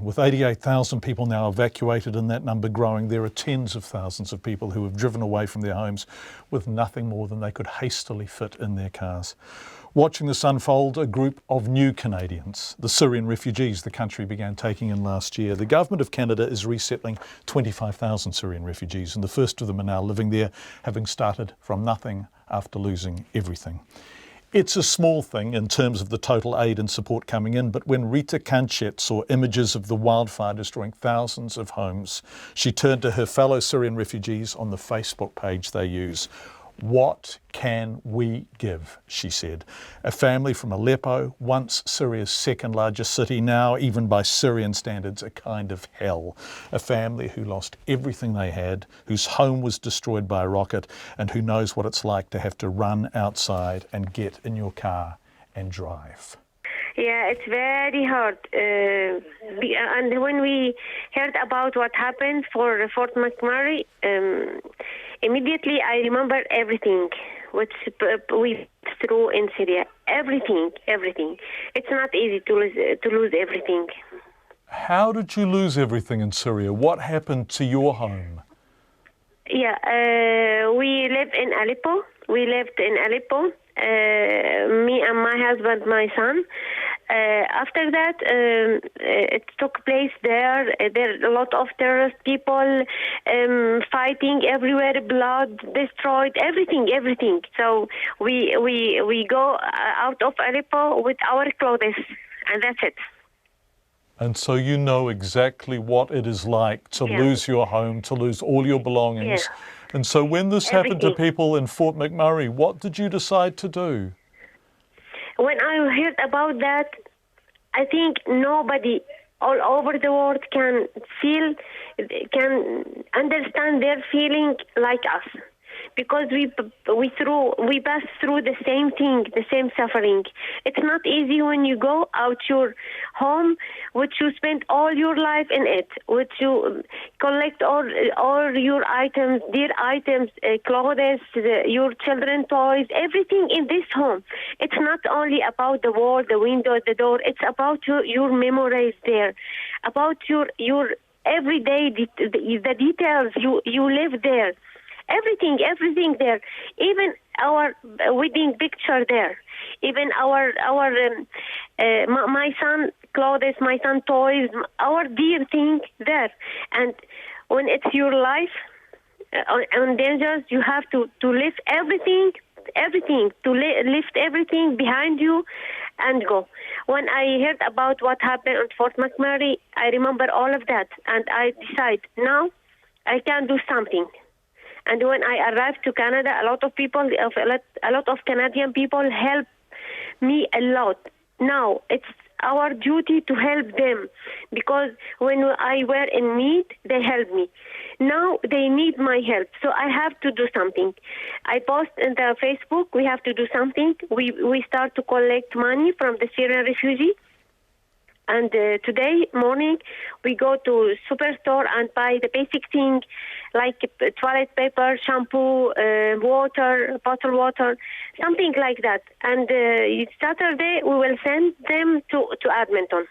With 88,000 people now evacuated and that number growing, there are tens of thousands of people who have driven away from their homes with nothing more than they could hastily fit in their cars. Watching this unfold, a group of new Canadians, the Syrian refugees the country began taking in last year. The government of Canada is resettling 25,000 Syrian refugees, and the first of them are now living there, having started from nothing after losing everything. It's a small thing in terms of the total aid and support coming in, but when Rita Kanchet saw images of the wildfire destroying thousands of homes, she turned to her fellow Syrian refugees on the Facebook page they use. What can we give, she said. A family from Aleppo, once Syria's second largest city, now even by Syrian standards a kind of hell. A family who lost everything they had, whose home was destroyed by a rocket, and who knows what it's like to have to run outside and get in your car and drive. Yeah, it's very hard. And when we heard about what happened for Fort McMurray, immediately I remember everything which we went through in Syria. Everything. It's not easy to lose everything. How did you lose everything in Syria? What happened to your home? Yeah, we lived in Aleppo. Me and my husband, my son. After that, it took place there. There are a lot of terrorist people fighting everywhere, blood destroyed, everything. So we go out of Aleppo with our clothes, and that's it. And so you know exactly what it is like to lose your home, to lose all your belongings. Yeah. And so when this happened to people in Fort McMurray, what did you decide to do? When I heard about that, I think nobody all over the world can understand their feeling like us. Because we pass through the same thing, the same suffering. It's not easy when you go out your home, which you spend all your life in it, which you collect all your items, dear items, clothes, your children toys, everything in this home. It's not only about the wall, the window, the door. It's about your memories there, about your everyday the details you live there. Everything there, even our wedding picture there, even our my son clothes, my son toys, our dear thing there. And when it's your life on dangers, you have to lift everything, to lift everything behind you and go. When I heard about what happened at Fort McMurray, I remember all of that, and I decide now I can do something. And when I arrived to Canada, a lot of Canadian people helped me a lot. Now it's our duty to help them, because when I were in need, they helped me. Now they need my help, so I have to do something. I post in the Facebook, we have to do something. We start to collect money from the Syrian refugees. And today morning, we go to superstore and buy the basic thing like toilet paper, shampoo, water, bottled water, something like that. And Saturday, we will send them to Edmonton.